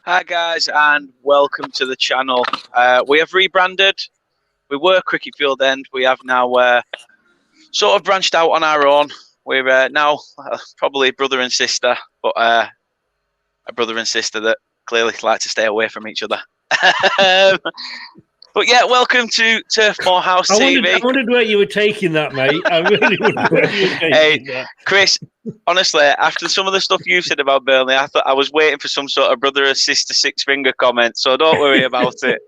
Hi guys, and welcome to the channel. We have rebranded. We were Cricket Field End. We have now sort of branched out on our own. We're now probably brother and sister, but a brother and sister that clearly like to stay away from each other. But yeah, welcome to Turf Morehouse TV. I wondered where you were taking that, mate. I really wondered where you were taking that. Chris, honestly, after some of the stuff you said about Burnley, I thought I was waiting for some sort of brother or sister six finger comment, so don't worry about it.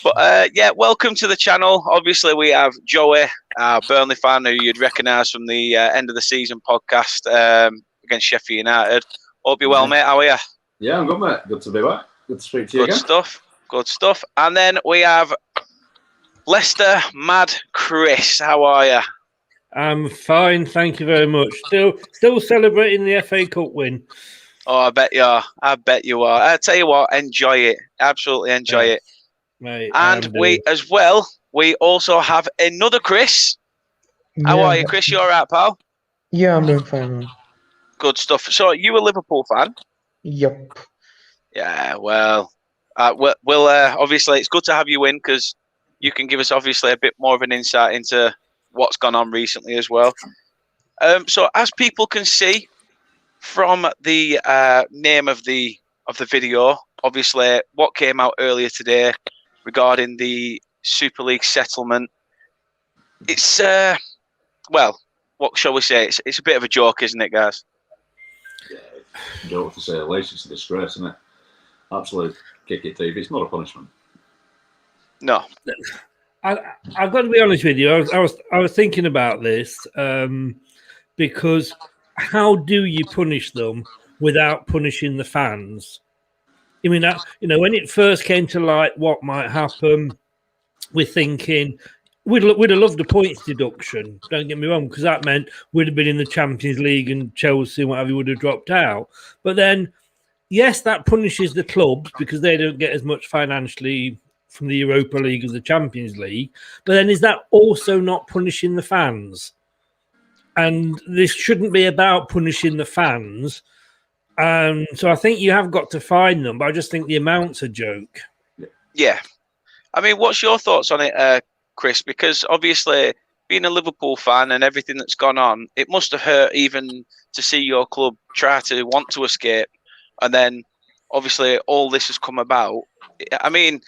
But yeah, welcome to the channel. Obviously, we have Joey, our Burnley fan, who you'd recognise from the end of the season podcast against Sheffield United. Hope you're well, mate. How are you? Yeah, I'm good, mate. Good to be back. Good to speak to you again. Good stuff. And then we have Leicester Mad Chris. How are you? I'm fine, thank you very much. Still celebrating the FA Cup win. Oh, I bet you are. I tell you what, enjoy it. Absolutely enjoy it. Mate, and we also have another Chris. How are you, Chris? You all right, pal? Yeah, I'm doing fine, man. Good stuff. So, you a Liverpool fan? Yep. Yeah, well, we'll obviously, it's good to have you in because you can give us obviously a bit more of an insight into what's gone on recently as well. So, as people can see from the name of the video, obviously, what came out earlier today regarding the Super League settlement, it's well, what shall we say? It's a bit of a joke, isn't it, guys? Yeah, joke to say the least. It's a disgrace, isn't it? Absolute kick it, TV. It's not a punishment. No. I've got to be honest with you. I was thinking about this because how do you punish them without punishing the fans? I mean, when it first came to light, what might happen? We're thinking we'd have loved a points deduction. Don't get me wrong, because that meant we'd have been in the Champions League and Chelsea and whatever would have dropped out. But then, yes, that punishes the clubs because they don't get as much financially from the Europa League as the Champions League. But then is that also not punishing the fans? And this shouldn't be about punishing the fans. So I think you have got to fine them, but I just think the amount's a joke. Yeah. I mean, what's your thoughts on it, Chris? Because obviously, being a Liverpool fan and everything that's gone on, it must have hurt even to see your club try to want to escape. And then, obviously, all this has come about. I mean,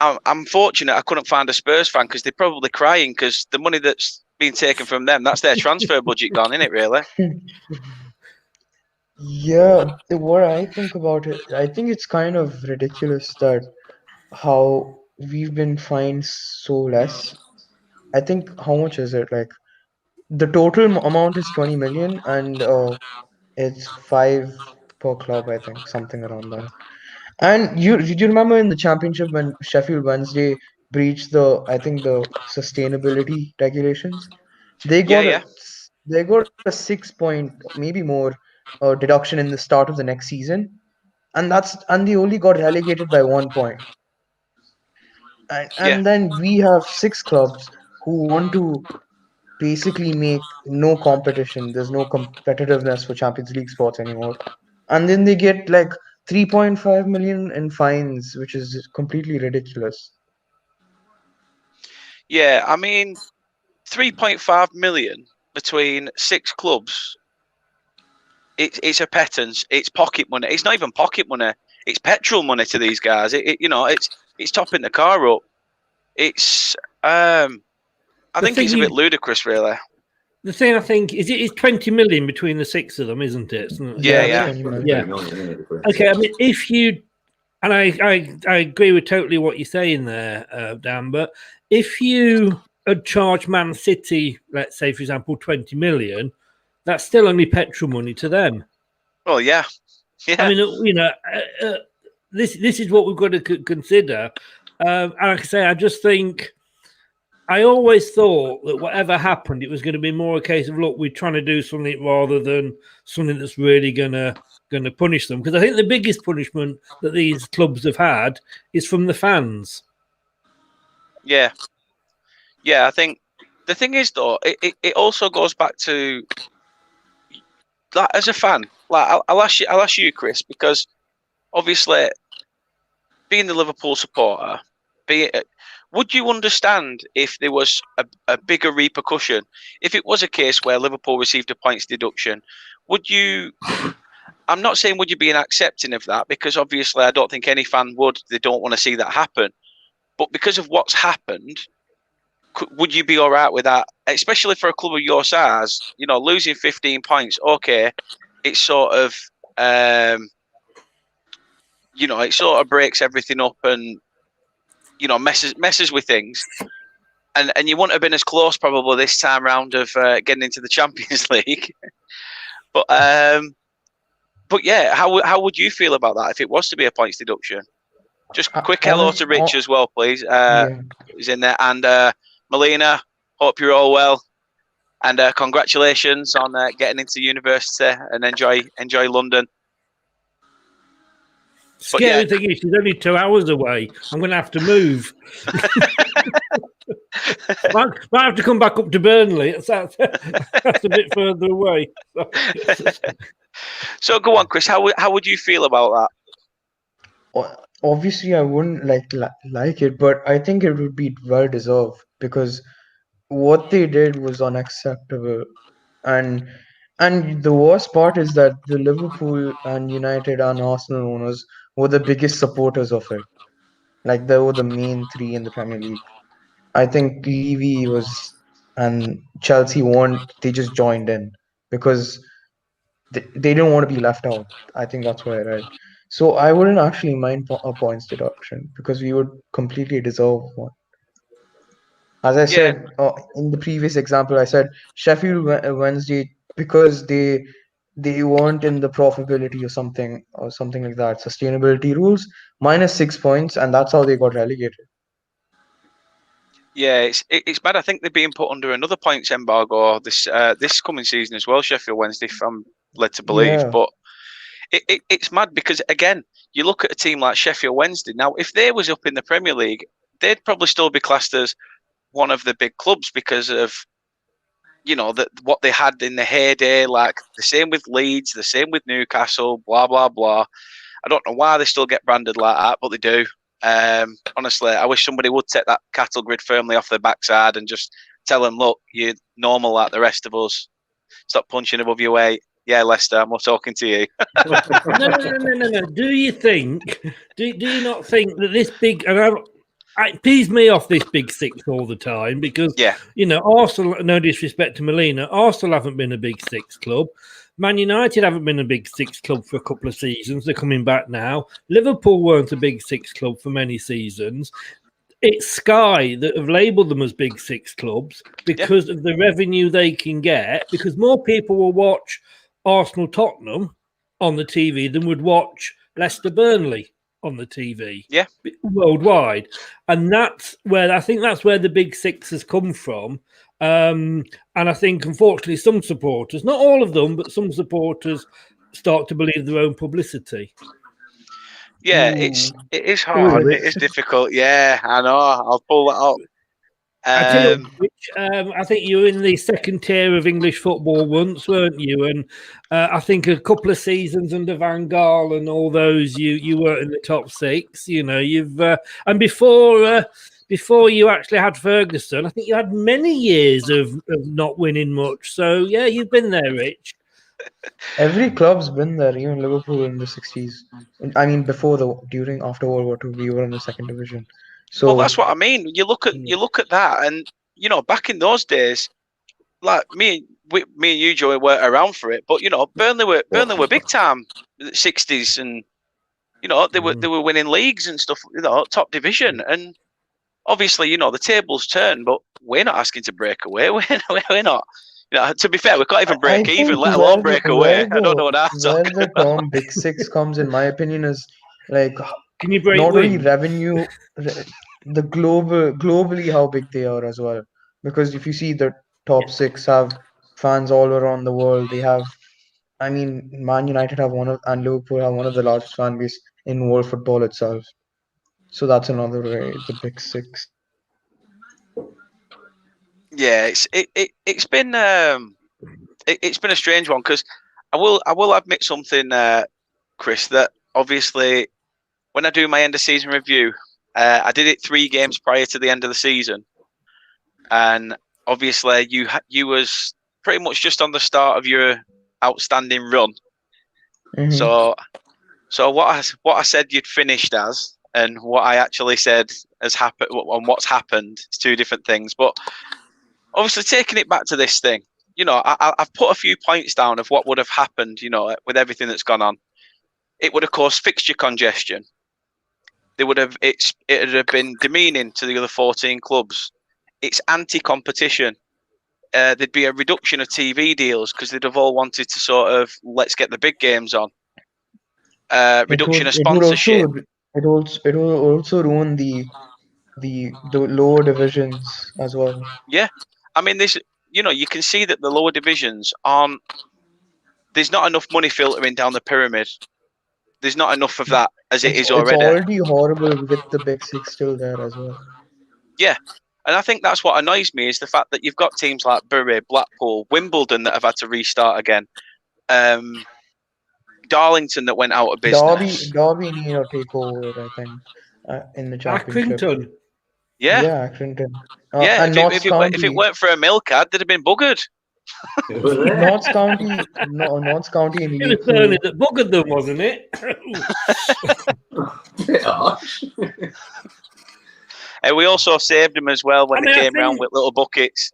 I'm fortunate I couldn't find a Spurs fan because they're probably crying because the money that's being taken from them, that's their transfer budget gone, isn't it, really? Yeah, what I think about it, I think it's kind of ridiculous that how we've been fined so less. I think, how much is it? Like, the total amount is 20 million and it's 5 per club, I think, something around that. And did you remember in the championship when Sheffield Wednesday breached the sustainability regulations? They got a 6 point, maybe more, deduction in the start of the next season, and they only got relegated by 1 point. And then we have 6 clubs who want to basically make no competition. There's no competitiveness for Champions League spots anymore, and then they get like 3.5 million in fines, which is completely ridiculous. Yeah, I mean, 3.5 million between 6 clubs. It's a pittance. It's pocket money. It's not even pocket money. It's petrol money to these guys. It's topping the car up. It's I think it's a bit ludicrous, really. The thing I think is it is 20 million between the 6 of them, isn't it? Yeah. Okay, I mean, if you, and I agree with totally what you're saying there, Dan, but if you had charged Man City, let's say, for example, 20 million, that's still only petrol money to them. Oh, yeah. I mean, this is what we've got to consider. And like I say, I just think, I always thought that whatever happened, it was going to be more a case of, look, we're trying to do something rather than something that's really going to punish them. Because I think the biggest punishment that these clubs have had is from the fans. Yeah. Yeah, I think the thing is, though, it also goes back to, like, as a fan, like, I'll ask you, Chris, because obviously, being the Liverpool supporter, would you understand if there was a bigger repercussion? If it was a case where Liverpool received a points deduction, would you? I'm not saying would you be accepting of that, because obviously I don't think any fan would. They don't want to see that happen. But because of what's happened, would you be all right with that? Especially for a club of your size, losing 15 points. Okay, it sort of, it sort of breaks everything up and messes with things. And you wouldn't have been as close probably this time round of getting into the Champions League. But yeah, how would you feel about that if it was to be a points deduction? Just quick hello to Rich as well, please. Yeah. He's in there. And Melina, hope you're all well. And congratulations on getting into university and enjoy London. Scary thing is, she's only 2 hours away. I'm going to have to move. might have to come back up to Burnley. That's a bit further away. So go on, Chris. How would you feel about that? Obviously, I wouldn't like it, but I think it would be well deserved, because what they did was unacceptable. And the worst part is that the Liverpool and United and Arsenal owners were the biggest supporters of it. Like, they were the main three in the Premier League. I think Levy and Chelsea they just joined in because they didn't want to be left out. I think that's what I read. So I wouldn't actually mind a points deduction, because we would completely deserve one. As I said in the previous example, I said Sheffield Wednesday, because they weren't in the profitability or something like that, sustainability rules, -6 points, and that's how they got relegated. Yeah, it's bad. I think they're being put under another points embargo this coming season as well, Sheffield Wednesday, if I'm led to believe. Yeah. But it's mad because, again, you look at a team like Sheffield Wednesday. Now, if they was up in the Premier League, they'd probably still be classed as one of the big clubs because of, what they had in the heyday. Like, the same with Leeds, the same with Newcastle, blah, blah, blah. I don't know why they still get branded like that, but they do. Honestly, I wish somebody would take that cattle grid firmly off their backside and just tell them, look, you're normal like the rest of us. Stop punching above your weight. Yeah, Leicester, I'm not talking to you. No. Do you think? Do you not think that this big? And it pees me off, this big six all the time, because Arsenal. No disrespect to Melina, Arsenal haven't been a big six club. Man United haven't been a big six club for a couple of seasons. They're coming back now. Liverpool weren't a big six club for many seasons. It's Sky that have labelled them as big six clubs because of the revenue they can get, because more people will watch Arsenal Tottenham on the TV than would watch Leicester Burnley on the TV worldwide. And that's where the big six has come from. And I think, unfortunately, some supporters, not all of them, but some supporters start to believe their own publicity. Yeah, it is hard. It is difficult. Yeah, I know. I'll pull that up. I think you were in the second tier of English football once, weren't you? And I think a couple of seasons under Van Gaal and all those, you were in the top six. You've and before you actually had Ferguson, I think you had many years of not winning much. So yeah, you've been there, Rich. Every club's been there, even Liverpool in the 60s. I mean, after World War II, we were in the second division. So, well, that's what I mean. You look at that, and back in those days, like me and you, Joey, weren't around for it, but Burnley were big time in the 60s, and they were winning leagues and stuff, top division, and obviously the tables turn, but we're not asking to break away. We're not. To be fair, we can't even break even, let alone break away. I don't know what I'm talking about. The term Big Six comes, in my opinion, is like, can you break not only revenue, the globally how big they are as well. Because if you see the top six have fans all around the world, they have. I mean, Man United and Liverpool have one of the largest fan base in world football itself. So that's another way, the Big Six. Yeah, it's been a strange one, because I will admit something, Chris, that obviously, when I do my end of season review, I did it 3 games prior to the end of the season, and obviously you was pretty much just on the start of your outstanding run. Mm-hmm. So what I said you'd finished as, and what I actually said has happened, and what's happened, is 2 different things. But obviously, taking it back to this thing, I've put a few points down of what would have happened, with everything that's gone on. It would have caused fixture congestion. It would have been demeaning to the other 14 clubs. It's anti-competition. There'd be a reduction of TV deals because they'd have all wanted to sort of let's get the big games on. Reduction of sponsorship. It would also ruin the lower divisions as well. Yeah, I mean, you can see that the lower divisions aren't. There's not enough money filtering down the pyramid. There's not enough of that as it is It's already. already horrible with the big 6 still there as well. Yeah, and I think that's what annoys me is the fact that you've got teams like Bury, Blackpool, Wimbledon that have had to restart again. Darlington that went out of business. Derby need to take over, I think, in the championship. Accrington. Yeah, Accrington. Yeah, And if it weren't for a milk ad, they'd have been buggered. Notts County in It League was Two. Burnley that buggered them, wasn't it? And we also saved them as well when they came round with little buckets.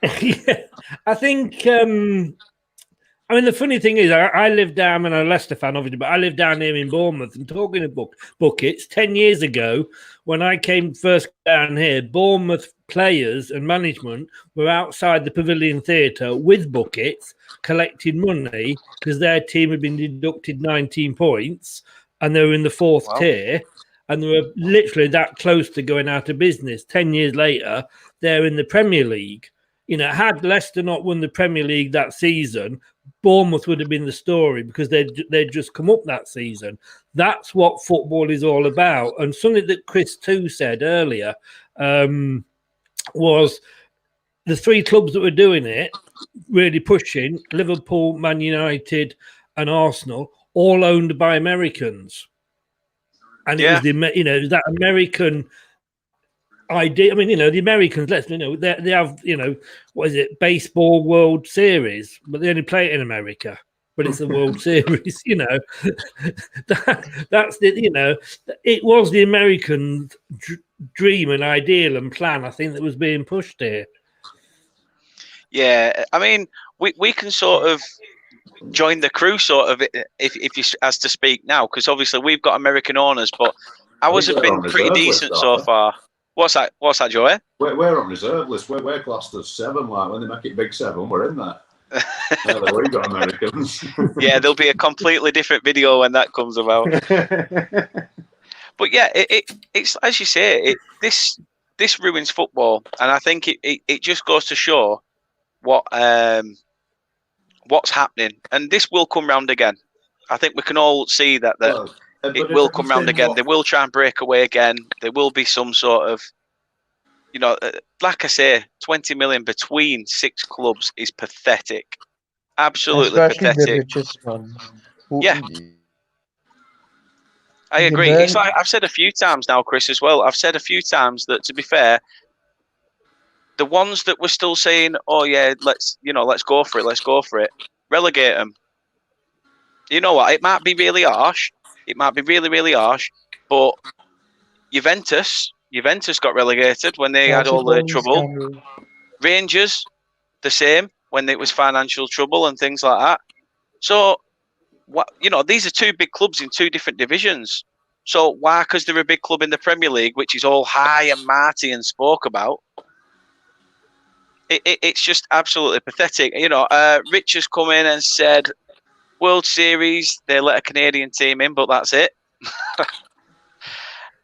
Yeah, I think. I mean, the funny thing is, I live down, and I'm a Leicester fan, obviously, but I live down here in Bournemouth. And talking of buckets, 10 years ago, when I came first down here, Bournemouth players and management were outside the Pavilion Theatre with buckets, collecting money because their team had been deducted 19 points, and they were in the 4th tier, and they were literally that close to going out of business. 10 years later, they're in the Premier League. Had Leicester not won the Premier League that season, Bournemouth would have been the story because they'd just come up that season. That's what football is all about. And something that Chris too said earlier was the 3 clubs that were doing it, really pushing, Liverpool, Man United and Arsenal, all owned by Americans. And it was that American idea. I mean, the Americans, they have, what is it, baseball World Series, but they only play it in America. But it's the World Series, that's the, it was the American dream and ideal and plan, I think, that was being pushed here. Yeah, I mean, we can sort of join the crew, sort of, if you as to speak now, because obviously we've got American owners, but ours have been pretty decent so far. What's that, Joey? We're on reserve list. We're classed as 7. Like when they make it big 7, we're in there. We've got Americans. Yeah, there'll be a completely different video when that comes about. But yeah, it's as you say, this ruins football, and I think it just goes to show what's happening, and this will come round again. I think we can all see that it will come round again. They will try and break away again. There will be some sort of, like I say, 20 million between 6 clubs is pathetic. Absolutely especially pathetic. the richest ones. Yeah. I agree. It's like I've said a few times now, Chris, as well. I've said a few times that, to be fair, the ones that were still saying, "Oh yeah, let's go for it," relegate them. You know what? It might be really harsh. It might be really, really harsh. But Juventus got relegated when they had all the trouble. Scandal. Rangers, the same, when it was financial trouble and things like that. So, these are 2 big clubs in 2 different divisions. So why? Because they're a big club in the Premier League, which is all high and mighty and spoke about. It's just absolutely pathetic. Rich has come in and said, World Series, they let a Canadian team in, but that's it.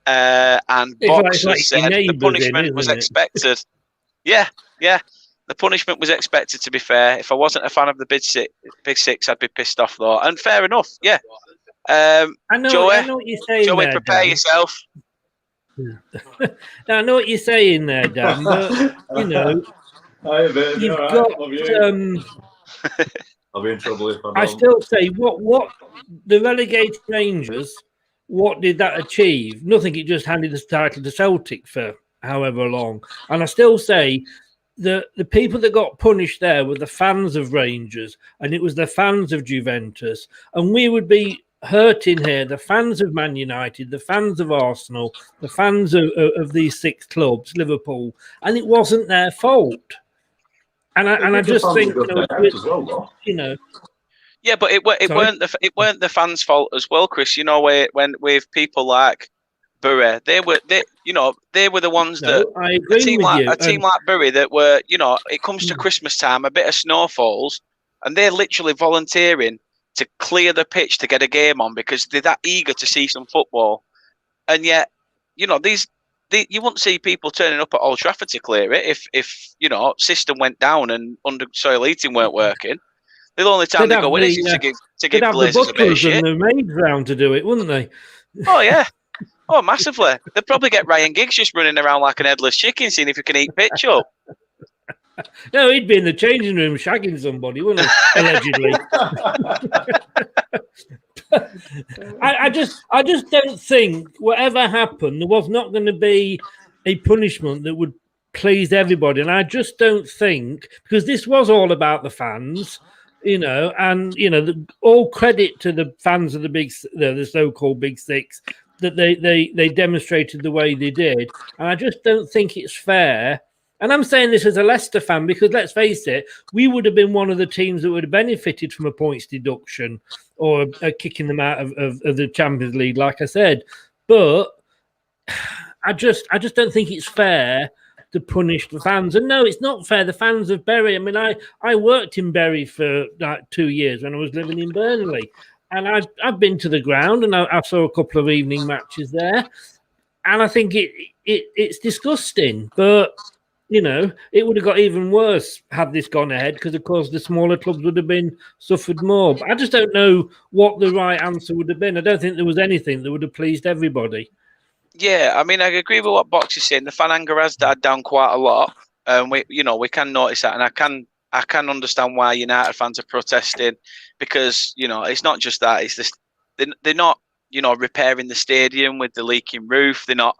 And Box has said the punishment was expected. Yeah. The punishment was expected, to be fair. If I wasn't a fan of the Big Six, I'd be pissed off, though. And fair enough, yeah. I know what you're saying. Joey, there, prepare Dan. yourself. Now, I know what you're saying there, Dan, but, Hi, baby. you've All right. got... Love you. I'll be in trouble if I don't. I still say, what the relegated Rangers, what did that achieve? Nothing. It just handed the title to Celtic for however long. And I still say the people that got punished there were the fans of Rangers, and it was the fans of Juventus. And we would be hurting here, the fans of Man United, the fans of Arsenal, the fans of these 6 clubs, Liverpool, and it wasn't their fault. And I just think, you know, yeah, but it weren't the fans' fault as well, Chris. You know, when with people like Bury, they were the ones that I agree a team with like you. a team like Bury that were, it comes to Christmas time, a bit of snow falls, and they're literally volunteering to clear the pitch to get a game on because they're that eager to see some football, and yet, you wouldn't see people turning up at Old Trafford to clear it if system went down and under soil heating weren't working. The only time they go in is to give Glazers a bit of shit. They'd have the maids round to do it, wouldn't they? Oh yeah, oh massively. They'd probably get Ryan Giggs just running around like an headless chicken, seeing if he can eat pitch up. No, he'd be in the changing room shagging somebody, wouldn't he? Allegedly. I just don't think whatever happened, there was not going to be a punishment that would please everybody, and I just don't think, because this was all about the fans, and all credit to the fans of the so-called Big Six that they demonstrated the way they did, and I just don't think it's fair. And I'm saying this as a Leicester fan because, let's face it, we would have been one of the teams that would have benefited from a points deduction or kicking them out of the Champions League, like I said. But I just don't think it's fair to punish the fans. And no, it's not fair. The fans of Bury, I mean, I worked in Bury for like 2 years when I was living in Burnley. And I've been to the ground and I saw a couple of evening matches there. And I think it's disgusting. But it would have got even worse had this gone ahead because, of course, the smaller clubs would have been suffered more. But I just don't know what the right answer would have been. I don't think there was anything that would have pleased everybody. Yeah, I mean, I agree with what Box is saying. The fan anger has died down quite a lot. We can notice that, and I can understand why United fans are protesting because it's not just that. It's this. They're not repairing the stadium with the leaking roof. They're not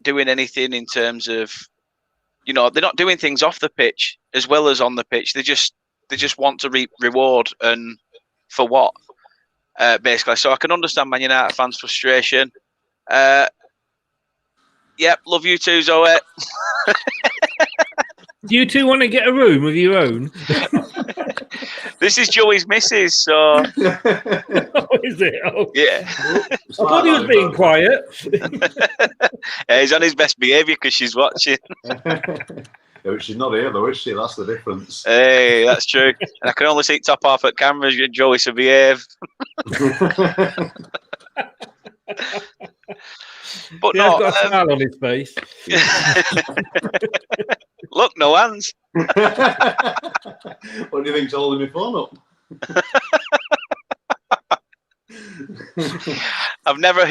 doing anything in terms of. They're not doing things off the pitch as well as on the pitch. They just want to reap reward, and for what, basically. So I can understand Man United fans' frustration. Yep, love you too, Zoe. Do you two want to get a room of your own? This is Joey's missus, so. Oh, is it? Oh. Yeah. I thought he was being quiet. Yeah, he's on his best behaviour because she's watching. Yeah, she's not here though, is she? That's the difference. Hey, that's true. And I can only see top half at cameras. Joey should behave. But yeah, no, he's got a smile on his face. Look, no hands. What do you think's holding my phone up? I've never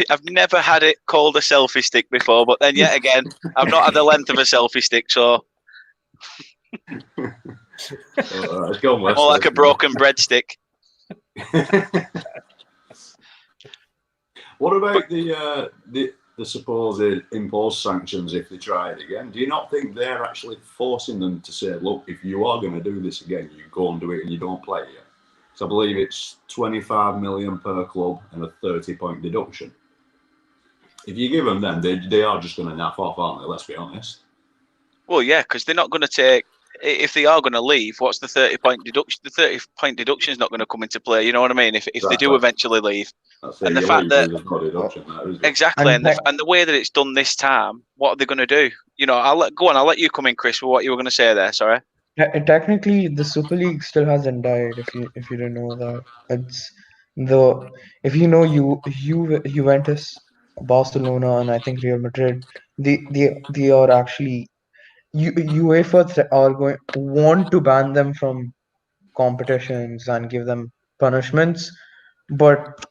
had it called a selfie stick before, but then yet again, I've not had the length of a selfie stick, so It's gone more like a broken breadstick. What about the supposed imposed sanctions if they try it again? Do you not think they're actually forcing them to say, look, if you are going to do this again, you go and do it and you don't play it? So I believe it's 25 million per club and a 30-point deduction. If you give them then, they are just going to naff off, aren't they? Let's be honest. Well, yeah, because they're not going to take. If they are going to leave, what's the 30-point deduction? The 30-point deduction is not going to come into play. You know what I mean? If they do eventually leave, and the fact that exactly, and the way that it's done this time, what are they going to do? I'll let you come in, Chris, for what you were going to say there. Sorry. Technically, the Super League still hasn't died. If you didn't know that, Juventus, Barcelona, and I think Real Madrid, they are actually UEFA want to ban them from competitions and give them punishments, but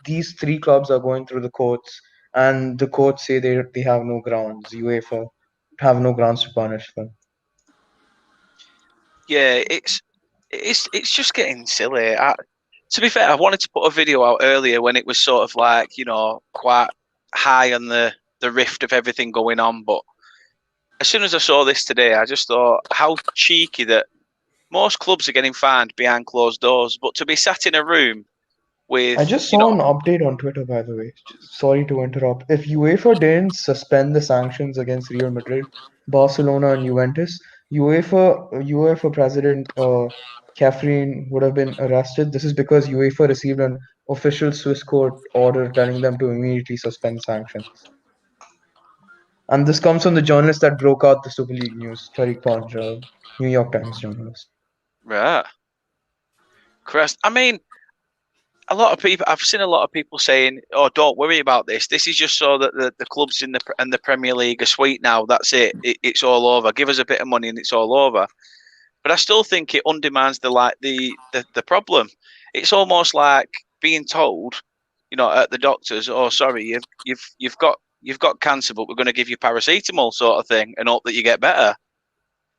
these 3 clubs are going through the courts, and the courts say they have no grounds. UEFA have no grounds to punish them. Yeah, it's just getting silly. To be fair, I wanted to put a video out earlier when it was sort of like, quite high on the rift of everything going on. But as soon as I saw this today, I just thought how cheeky that most clubs are getting fined behind closed doors, but to be sat in a room with, I just saw an update on Twitter, by the way. Sorry to interrupt. If UEFA didn't suspend the sanctions against Real Madrid, Barcelona, and Juventus, UEFA president Catherine would have been arrested. This is because UEFA received an official Swiss court order telling them to immediately suspend sanctions. And this comes from the journalist that broke out the Super League news, Tariq Panja, New York Times journalist. right, Christ. I mean, I've seen a lot of people saying, "Oh, don't worry about this. This is just so that the clubs in the Premier League are sweet now. That's it. It's all over. Give us a bit of money and it's all over." But I still think it undermines the problem. It's almost like being told, at the doctors, "Oh, sorry, you've got cancer, but we're going to give you paracetamol," sort of thing, and hope that you get better.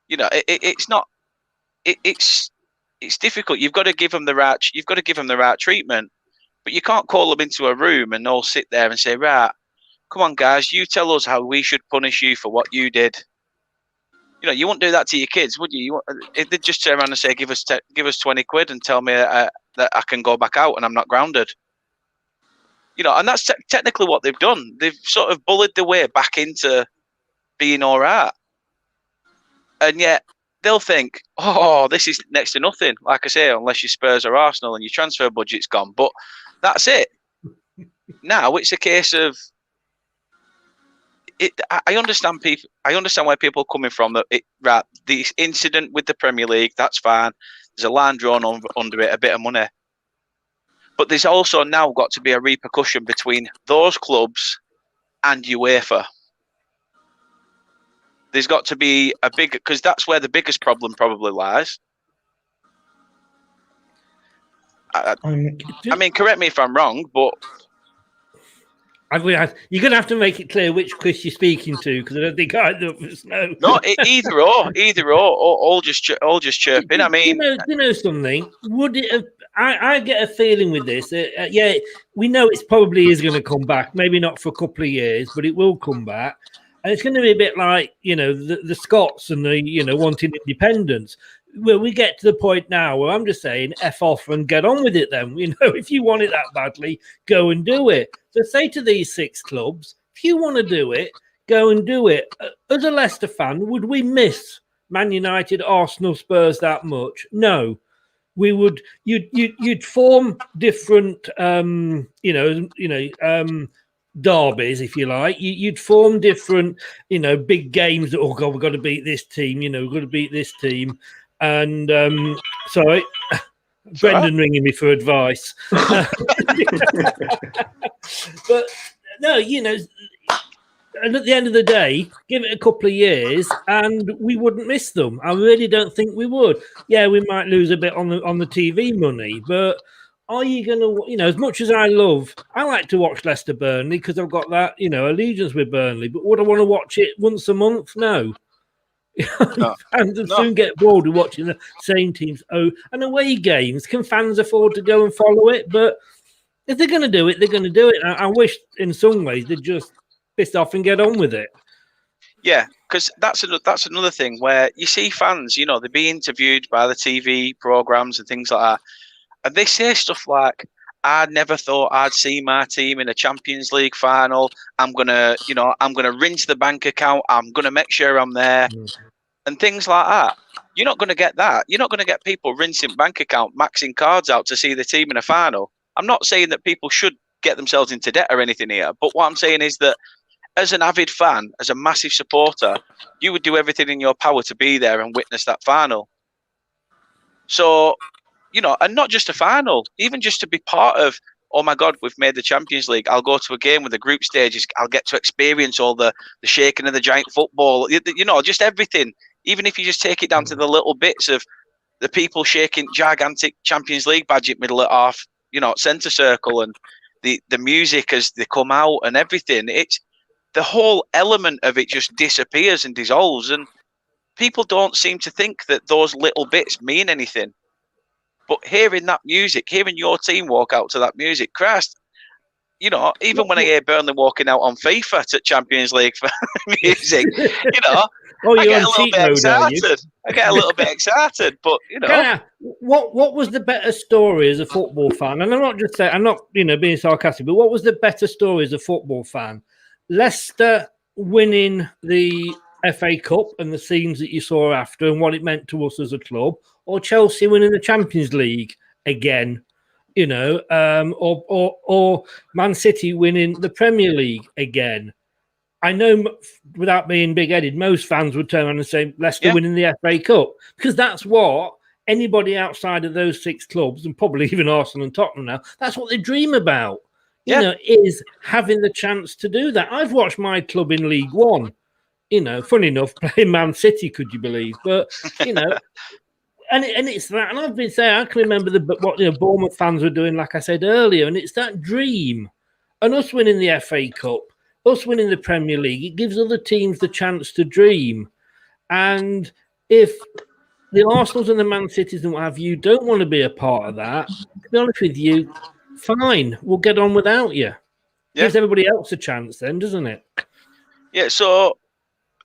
It's not. It's difficult. You've got to give them the right treatment, but you can't call them into a room and all sit there and say, "Right, come on, guys, you tell us how we should punish you for what you did." You wouldn't do that to your kids, would you? If they'd just turn around and say, "Give us 20 quid and tell me that I can go back out and I'm not grounded." And that's technically what they've done. They've sort of bullied their way back into being all right, and yet they'll think, "Oh, this is next to nothing." Like I say, unless you're Spurs or Arsenal and your transfer budget's gone, but that's it. Now it's a case of it. I understand people. I understand where people are coming from. That the incident with the Premier League, that's fine. There's a line drawn under it, a bit of money, but there's also now got to be a repercussion between those clubs and UEFA. There's got to be a big, because that's where the biggest problem probably lies. I mean, correct me if I'm wrong, but you're going to have to make it clear which Chris you're speaking to, because I don't think either of us know. No, either or, all just chirping. I mean, you know something? Would it have? I get a feeling with this. Yeah, we know it's probably is going to come back. Maybe not for a couple of years, but it will come back. And it's going to be a bit like, the Scots and the, wanting independence. Well, we get to the point now where I'm just saying, F off and get on with it then. If you want it that badly, go and do it. So say to these 6 clubs, if you want to do it, go and do it. As a Leicester fan, would we miss Man United, Arsenal, Spurs that much? No. We would. You'd form different, derbies, if you like. You'd form different, big games that, oh God, we've got to beat this team, we've got to beat this team. And sorry, Brendan ringing me for advice. But no, and at the end of the day, give it a couple of years and we wouldn't miss them. I really don't think we would. Yeah, we might lose a bit on the TV money, but are you going to, as much as I like to watch Leicester Burnley because I've got that, allegiance with Burnley, but would I want to watch it once a month? No. Fans will soon get bored of watching the same teams. Oh, and away games, can fans afford to go and follow it? But if they're going to do it, they're going to do it. I wish in some ways they'd just piss off and get on with it. Yeah, because that's another thing where you see fans, they be interviewed by the TV programs and things like that. And they say stuff like, "I never thought I'd see my team in a Champions League final. I'm gonna rinse the bank account. I'm gonna make sure I'm there," and things like that. You're not gonna get that. You're not gonna get people rinsing bank account, maxing cards out to see the team in a final. I'm not saying that people should get themselves into debt or anything here, but what I'm saying is that as an avid fan, as a massive supporter, you would do everything in your power to be there and witness that final. So, and not just a final, even just to be part of, oh my God, we've made the Champions League. I'll go to a game with the group stages. I'll get to experience all the shaking of the giant football, just everything. Even if you just take it down to the little bits of the people shaking gigantic Champions League badge at middle at half, centre circle, and the music as they come out and everything. It's the whole element of it just disappears and dissolves. And people don't seem to think that those little bits mean anything. But hearing that music, hearing your team walk out to that music, Christ, you know, even when I hear Burnley walking out on FIFA to Champions League for music, you know, Oh, I you're get on a little cheat bit mode, are you? excited. I get a little bit excited, but you know, Can I, what was the better story as a football fan? And I'm not just saying, I'm not, you know, being sarcastic, but what was the better story as a football fan? Leicester winning the FA Cup and the scenes that you saw after and what it meant to us as a club, or Chelsea winning the Champions League again, you know, or Man City winning the Premier League again. I know, without being big-headed, most fans would turn around and say Leicester winning the FA Cup, because that's what anybody outside of those 6 clubs, and probably even Arsenal and Tottenham now, that's what they dream about. You know, is having the chance to do that. I've watched my club in League One, you know, funny enough, playing Man City, could you believe? But, you know, and it's that, and I've been saying, I can remember what, you know, Bournemouth fans were doing, like I said earlier, and it's that dream. And us winning the FA Cup, us winning the Premier League, it gives other teams the chance to dream. And if the Arsenals and the Man Cities and what have you don't want to be a part of that, to be honest with you, fine, we'll get on without you. Gives everybody else a chance then, doesn't it? Yeah, so,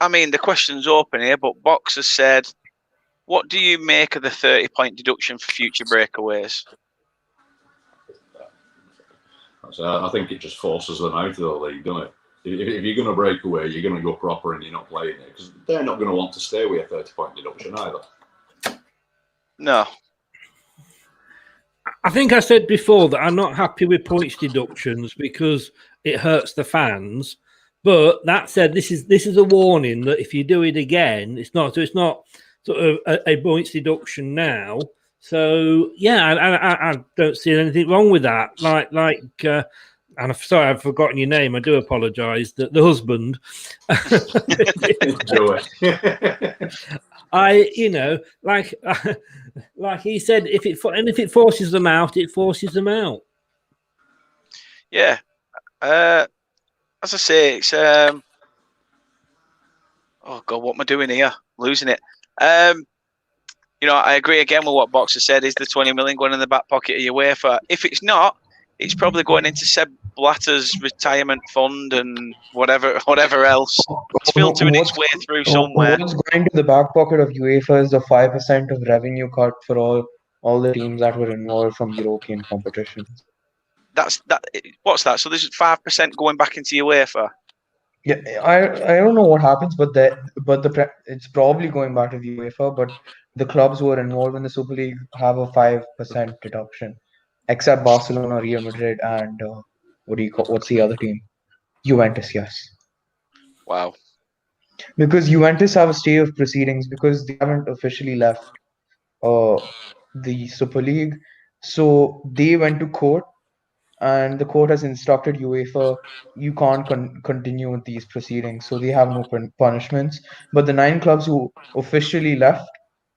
I mean, the question's open here, but Box has said, what do you make of the 30-point deduction for future breakaways? I think it just forces them out of the league, doesn't it? If you're going to break away, you're going to go proper and you're not playing it, because they're not going to want to stay with a 30-point deduction either. No. I think I said before that I'm not happy with points deductions because it hurts the fans. But that said, this is a warning that if you do it again, it's not sort of a points deduction now. So yeah, I don't see anything wrong with that. And I'm sorry, I've forgotten your name. I do apologise. The husband. Like he said, if it forces them out, it forces them out. Yeah. As I say, it's oh God, what am I doing here? Losing it. You know, I agree again with what Boxer said. Is the 20 million going in the back pocket of UEFA? If it's not, it's probably going into Seb Blatter's retirement fund and whatever else. It's filtering its way through somewhere. What's going to the back pocket of UEFA is the 5% of revenue cut for all the teams that were involved from European competitions. What's that? So there's 5% going back into UEFA. Yeah, I don't know what happens, but it's probably going back to the UEFA. But the clubs who are involved in the Super League have a 5% deduction, except Barcelona, Real Madrid, and what's the other team? Juventus, yes. Wow. Because Juventus have a stay of proceedings because they haven't officially left the Super League, so they went to court. And the court has instructed UEFA, you can't continue with these proceedings, so they have no punishments. But the 9 clubs who officially left,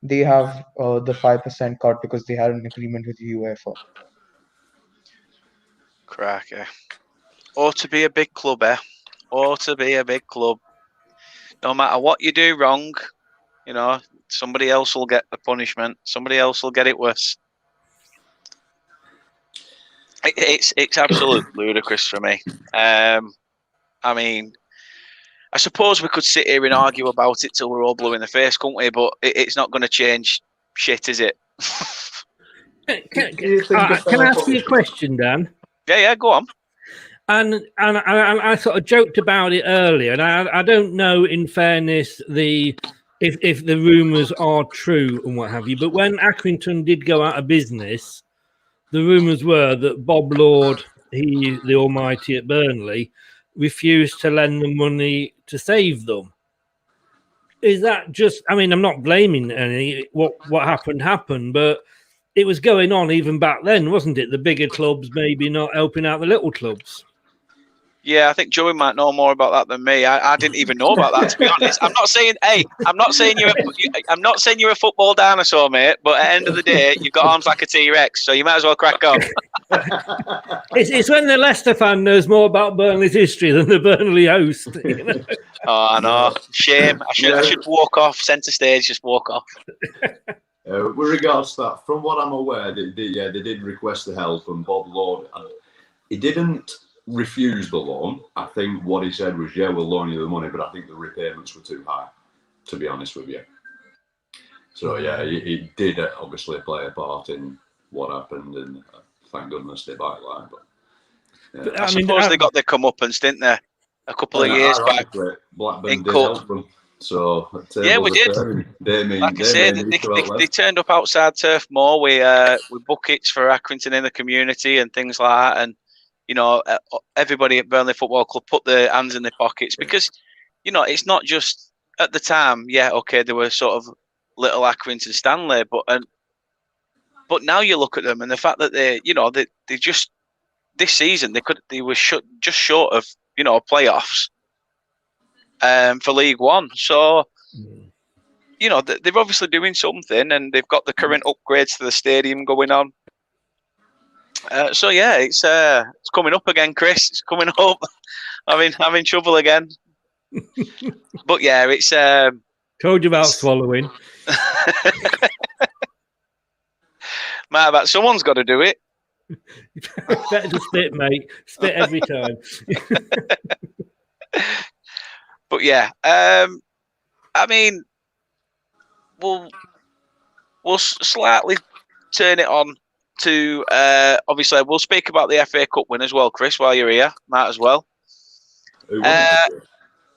they have the 5% cut because they had an agreement with UEFA. Cracker. Ought to be a big club, eh? Ought to be a big club. No matter what you do wrong, you know, somebody else will get the punishment. Somebody else will get it worse. It's absolutely ludicrous for me. I mean, I suppose we could sit here and argue about it till we're all blue in the face, couldn't we? But it's not going to change shit, is it? Can I ask you a question, Dan? Yeah, go on. And I sort of joked about it earlier, and I don't know, in fairness, if the rumours are true and what have you. But when Accrington did go out of business, the rumours were that Bob Lord, the almighty at Burnley, refused to lend them money to save them. Is that just? I mean, I'm not blaming any. What happened, but it was going on even back then, wasn't it? The bigger clubs maybe not helping out the little clubs. Yeah, I think Joey might know more about that than me. I didn't even know about that, to be honest. I'm not saying you're a football dinosaur, mate. But at the end of the day, you've got arms like a T-Rex, so you might as well crack on. It's when the Leicester fan knows more about Burnley's history than the Burnley host. You know? Oh, I know. Shame. I should walk off centre stage. Just walk off. With regards to that, from what I'm aware, they did request the help, and Bob Lord, he didn't refuse the loan. I think what he said was, "Yeah, we'll loan you the money," but I think the repayments were too high, to be honest with you. So yeah, he did obviously play a part in what happened, and thank goodness they backlined. But I suppose they got their comeuppance, didn't they? A couple of years back. Blackburn did help them. So yeah, we did. Like I said, they turned up outside Turf Moor with buckets for Accrington in the community and things like that. And you know, everybody at Burnley Football Club put their hands in their pockets because you know it's not just at the time. Yeah, okay, they were sort of little Accrington Stanley, but now you look at them and the fact that they just this season they were just short of playoffs for League One. So you know they're obviously doing something, and they've got the current upgrades to the stadium going on. So yeah, it's coming up again, Chris. It's coming up. Having trouble again. But yeah, it's told you about swallowing. Matt, someone's got to do it. Better to spit, mate. Spit every time. But yeah, we'll slightly turn it on to obviously we'll speak about the FA Cup win as well, Chris. While you're here, Matt as well.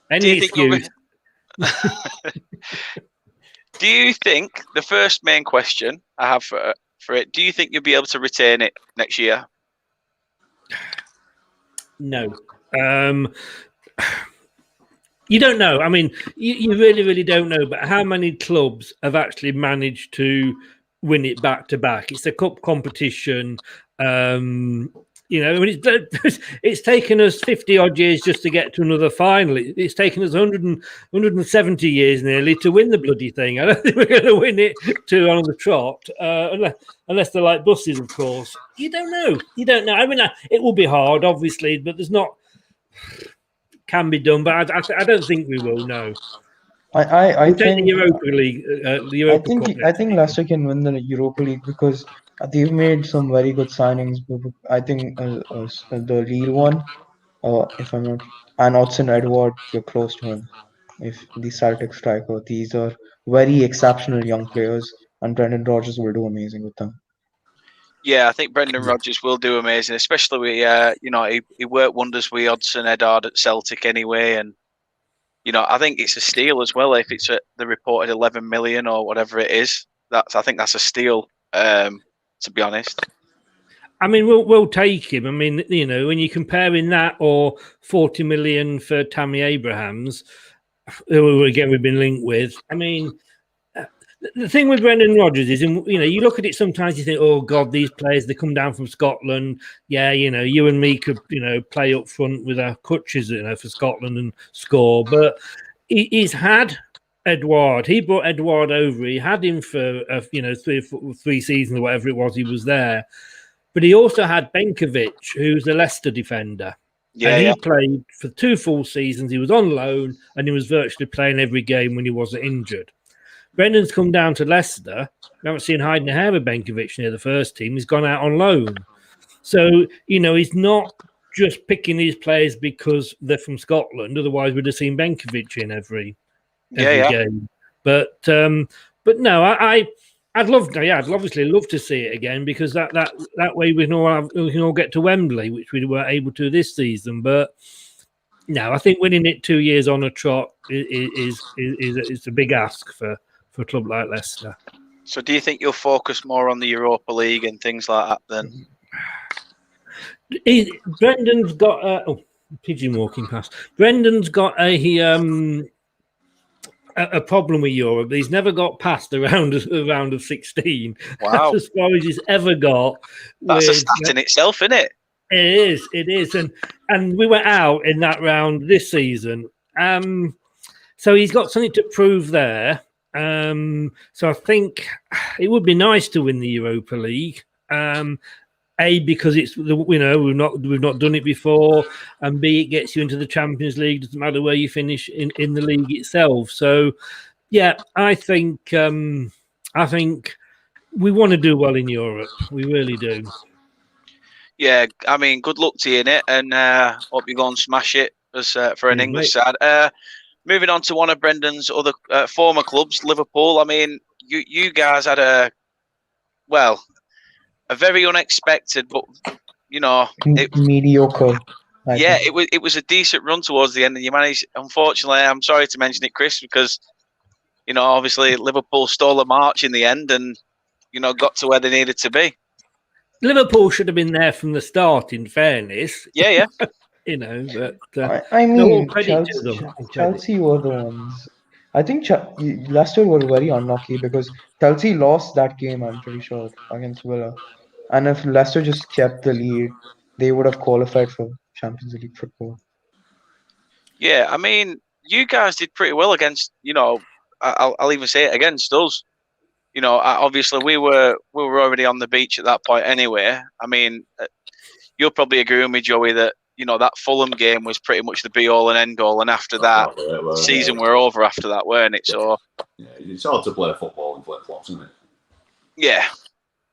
Any excuse. Do you think the first main question I have for it? Do you think you'll be able to retain it next year? No. You don't know. I mean, you really, really don't know. But how many clubs have actually managed to win it back to back? It's a cup competition. You know, it's taken us 50 odd years just to get to another final. It's taken us 170 years nearly to win the bloody thing. I don't think we're going to win it on the trot, unless they're like buses, of course. You don't know. You don't know. I mean, it will be hard, obviously, but there's not. Can be done, but I don't think we will. No. I think the Europa League. The Europa I think Leicester can win the Europa League because they've made some very good signings. I think the Lille one, if I'm not, and Odson Edward, you're close to him. If the Celtic striker, these are very exceptional young players, and Brendan Rodgers will do amazing with them. Yeah, I think Brendan Rodgers will do amazing, especially with he worked wonders with Odson Edward at Celtic anyway, and I think it's a steal as well if it's at the reported 11 million or whatever it is. I think that's a steal. To be honest, I mean we'll take him. I mean when you're comparing that or 40 million for Tammy Abrahams, who again we've been linked with. I mean. The thing with Brendan Rodgers is, you look at it sometimes, you think, oh, God, these players, they come down from Scotland. Yeah, you and me could, play up front with our crutches, for Scotland and score. But he's had Edouard. He brought Edouard over. He had him for, 3 seasons or whatever it was he was there. But he also had Benkovic, who's a Leicester defender. Yeah, and he played for 2 full seasons. He was on loan, and he was virtually playing every game when he wasn't injured. Brendan's come down to Leicester. I haven't seen hide and hair with Benkovic near the first team. He's gone out on loan. So, he's not just picking these players because they're from Scotland. Otherwise, we'd have seen Benkovic in every game. But no, I'd obviously love to see it again because that way we can all get to Wembley, which we weren't able to this season. But no, I think winning it 2 years on a trot is a big ask for a club like Leicester. So do you think you'll focus more on the Europa League and things like that then? Brendan's got pigeon walking past. Brendan's got a problem with Europe. He's never got past a round of 16. Wow. That's as far as he's ever got. That's a stat in itself, isn't it? It is. And we went out in that round this season. So he's got something to prove there. So I think it would be nice to win the Europa League. A, because it's we've not done it before, and B, it gets you into the Champions League. Doesn't matter where you finish in the league itself. So, yeah, I think we want to do well in Europe. We really do. Yeah, I mean, good luck to you in it, and hope you go and smash it as for an English side. Moving on to one of Brendan's other former clubs, Liverpool. I mean, you guys had a very unexpected, but mediocre. It was a decent run towards the end, and you managed. Unfortunately, I'm sorry to mention it, Chris, because obviously Liverpool stole a march in the end, and got to where they needed to be. Liverpool should have been there from the start. In fairness, yeah. But I mean, Chelsea were the ones. I think Leicester were very unlucky because Chelsea lost that game, I'm pretty sure, against Villa. And if Leicester just kept the lead, they would have qualified for Champions League football. Yeah, I mean, you guys did pretty well against, I'll even say it, against us. Obviously we were already on the beach at that point anyway. I mean, you'll probably agree with me, Joey, that that Fulham game was pretty much the be all and end all, and after that, season were over after that, weren't it? So it's hard to play football in flip flops, isn't it? Yeah,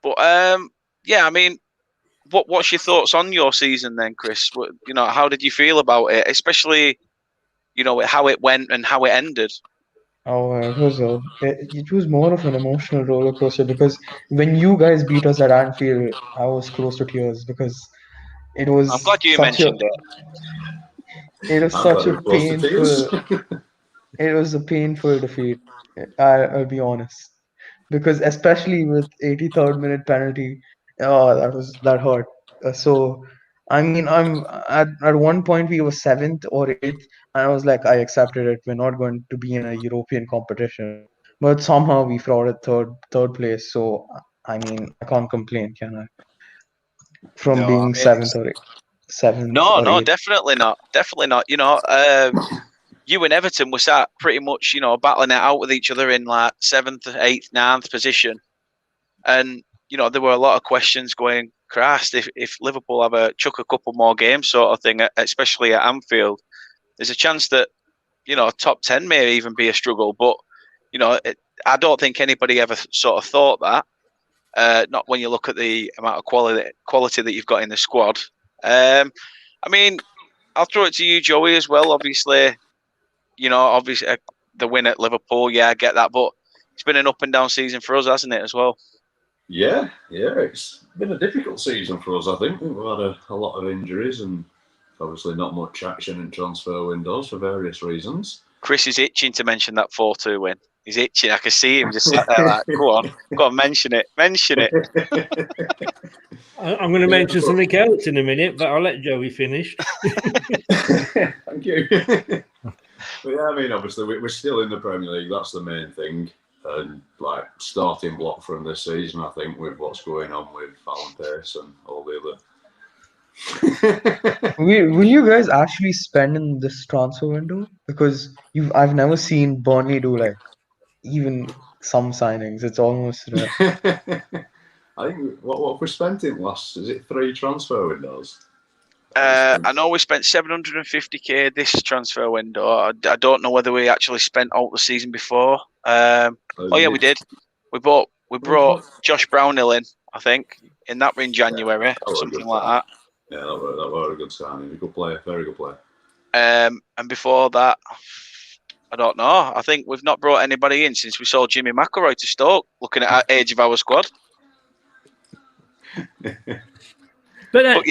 but I mean, what's your thoughts on your season then, Chris? How did you feel about it, especially how it went and how it ended? Oh, it was more of an emotional roller coaster because when you guys beat us at Anfield, I was close to tears because it was. I'm glad you mentioned it. It was such a painful. It was a painful defeat. I'll be honest, because especially with 83rd minute penalty, that hurt. So I mean, I'm at one point we were 7th or 8th, and I was like, I accepted it. We're not going to be in a European competition, but somehow we frauded third place. So I mean, I can't complain, can I? From being 7th or 7th. No, definitely not. Definitely not. You and Everton were sat pretty much, battling it out with each other in like 7th, 8th, 9th position. And, there were a lot of questions going, Christ, if Liverpool have chuck a couple more games sort of thing, especially at Anfield, there's a chance that, top 10 may even be a struggle. But, I don't think anybody ever sort of thought that. Not when you look at the amount of quality that you've got in the squad. I mean, I'll throw it to you, Joey, as well. Obviously, the win at Liverpool, yeah, I get that, but it's been an up and down season for us, hasn't it, as well? Yeah, it's been a difficult season for us, I think. We've had a lot of injuries and obviously not much action in transfer windows for various reasons. Chris is itching to mention that 4-2 win. He's itching. I can see him just sat there like, go on, mention it. I'm going to mention something else in a minute, but I'll let Joey finish. Thank you. But yeah, I mean, obviously we're still in the Premier League. That's the main thing. And like starting block from this season, I think, with what's going on with Alan Pace and all the other. Will you guys actually spend in this transfer window? Because I've never seen Burnley do like even some signings. It's almost I think what we spent in last, is it 3 transfer windows? I know we spent 750k this transfer window. I don't know whether we actually spent all the season before. We did. We brought Josh Brownhill in, I think, in January, something like that. Yeah, that were a good signing. A good player, very good player. And before that, I don't know. I think we've not brought anybody in since we sold Jimmy McIlroy to Stoke, looking at the age of our squad. But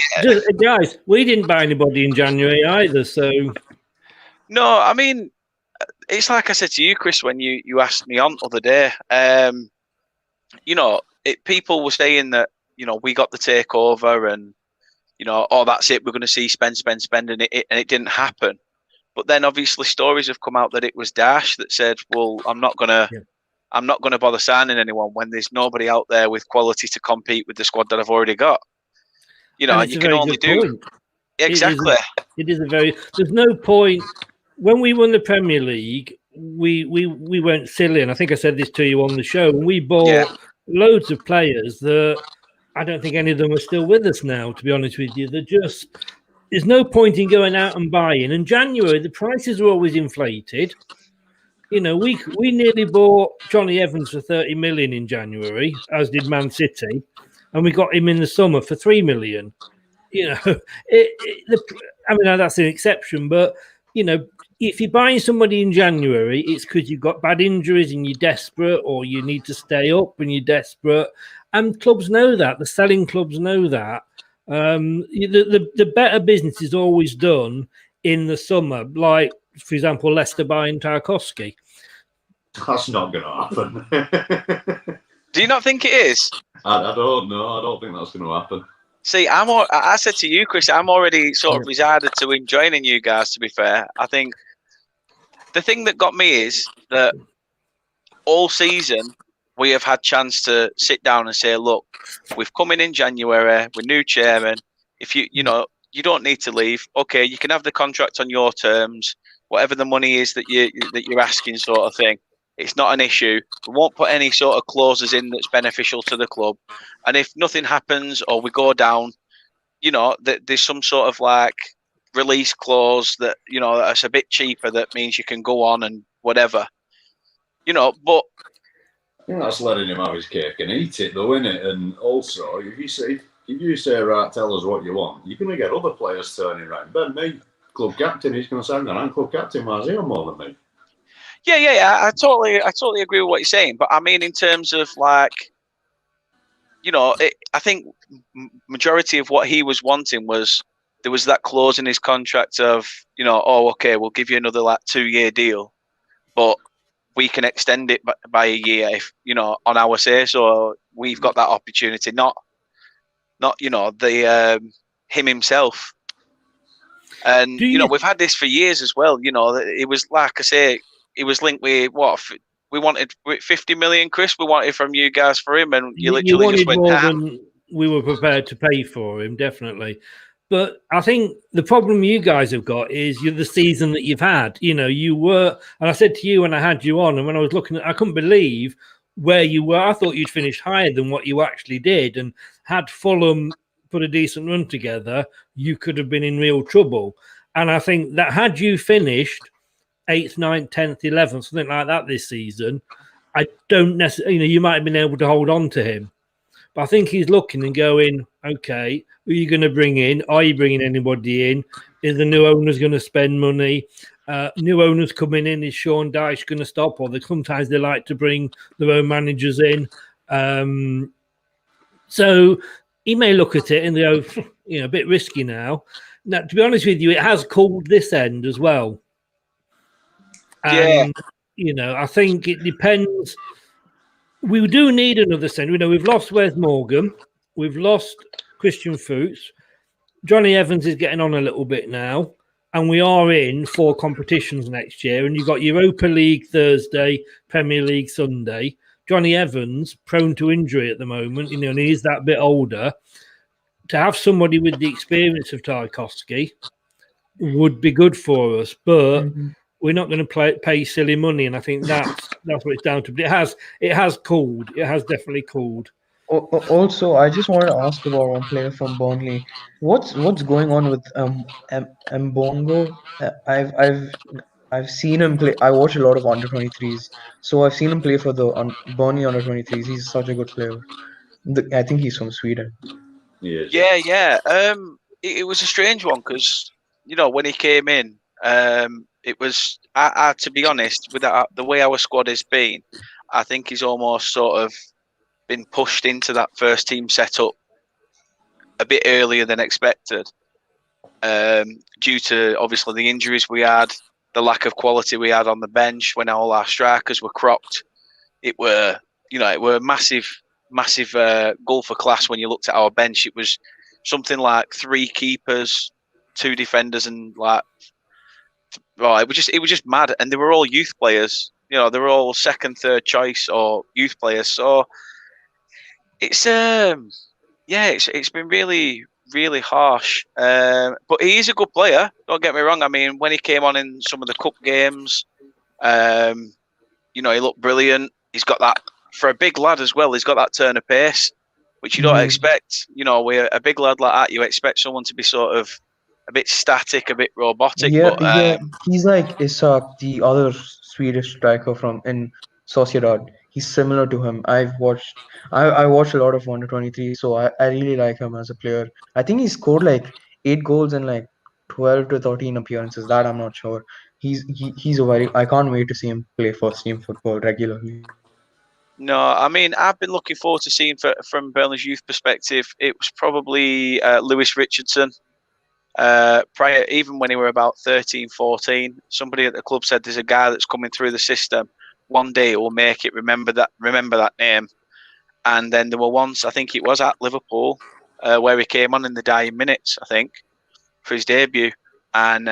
guys, we didn't buy anybody in January either, so... No, I mean, it's like I said to you, Chris, when you asked me on the other day. People were saying that, we got the takeover and, that's it, we're going to see spend, and it didn't happen. But then obviously stories have come out that it was Dash that said, well, I'm not going to bother signing anyone when there's nobody out there with quality to compete with the squad that I've already got. And you can only do point. Exactly. It is a very. There's no point when we won the Premier League. We went silly, and I think I said this to you on the show. And we bought loads of players that I don't think any of them are still with us now, to be honest with you. There's no point in going out and buying. In January, the prices are always inflated. We nearly bought Johnny Evans for 30 million in January, as did Man City, and we got him in the summer for 3 million. That's an exception, but if you're buying somebody in January, it's because you've got bad injuries and you're desperate, or you need to stay up and you're desperate. And clubs know that. The selling clubs know that. The better business is always done in the summer, like, for example, Leicester buying Tarkowski. That's not going to happen. Do you not think it is? I don't know. I don't think that's going to happen. See, I said to you, Chris, I'm already sort of resigned to him joining you guys, to be fair. I think the thing that got me is that all season we have had chance to sit down and say, look, we've come in January, we're new chairman. If you don't need to leave. Okay, you can have the contract on your terms, whatever the money is that you're asking, sort of thing. It's not an issue. We won't put any sort of clauses in that's beneficial to the club. And if nothing happens or we go down, there's some sort of like release clause that, that's a bit cheaper, that means you can go on and whatever. But I think that's letting him have his cake and eat it, though, isn't it? And also, if you say, right, tell us what you want, you're going to get other players turning around. Ben, me, club captain, he's going to say, I'm club captain, why is he on more than me? Yeah. I totally agree with what you're saying. But I mean, in terms of like, I think majority of what he was wanting was there was that clause in his contract of, okay, we'll give you another like 2-year deal, but we can extend it by a year if, on our say. So we've got that opportunity, not him himself. And, we've had this for years as well. It was, like I say, it was linked with what we wanted, 50 million, Chris. We wanted from you guys for him, and you literally just went more than we were prepared to pay for him, definitely. But I think the problem you guys have got is the season that you've had. You were, and I said to you when I had you on, and when I was looking I couldn't believe where you were. I thought you'd finished higher than what you actually did, and had Fulham put a decent run together, you could have been in real trouble. And I think that had you finished 8th, 9th, 10th, 11th, something like that this season, I don't necessarily, you might have been able to hold on to him. But I think he's looking and going, okay, who are you going to bring in? Are you bringing anybody in? Is the new owner's going to spend money? New owners coming in, is Sean Dyche going to stop? Or sometimes they like to bring their own managers in. So he may look at it and go, a bit risky now. Now, to be honest with you, it has cooled this end as well. And, I think it depends. We do need another centre. We've lost Wes Morgan. We've lost Christian Fuchs. Johnny Evans is getting on a little bit now. And we are in 4 competitions next year. And you've got Europa League Thursday, Premier League Sunday. Johnny Evans, prone to injury at the moment, and he's that bit older. To have somebody with the experience of Tarkowski would be good for us. But we're not going to pay silly money, and I think that's what it's down to. But it has cooled. It has definitely cooled. Also, I just wanted to ask about one player from Burnley. What's going on with Mbongo? I've seen him play. I watch a lot of under 23s, so I've seen him play for the Burnley under 23s. He's such a good player. I think he's from Sweden. Yeah. It was a strange one because when he came in, it was, to be honest, with the way our squad has been, I think he's almost sort of been pushed into that first team setup a bit earlier than expected, due to obviously the injuries we had, the lack of quality we had on the bench when all our strikers were cropped. It were a massive gulf of class when you looked at our bench. It was something like 3 keepers, 2 defenders, and it was just mad. And they were all youth players. They were all second, third choice or youth players. So it's been really, really harsh. But he is a good player. Don't get me wrong. I mean, when he came on in some of the cup games, he looked brilliant. He's got that, for a big lad as well, he's got that turn of pace, which you don't expect. You know, with a big lad like that, you expect someone to be sort of a bit static, a bit robotic. Yeah, But yeah, he's like Isak, the other Swedish striker from in Sociedad. He's similar to him. I watched a lot of under 23, so I really like him as a player. I think he scored like 8 goals in like 12 to 13 appearances. That I'm not sure. He's a very I can't wait to see him play first team football regularly. no, I mean, I've been looking forward to seeing from Burnley's youth perspective. It was probably Lewis Richardson. Prior, even when he were about 13, 14, somebody at the club said there's a guy that's coming through the system. One day it will make it. Remember that name. And then there were once, I think it was at Liverpool, where he came on in the dying minutes, I think, for his debut. And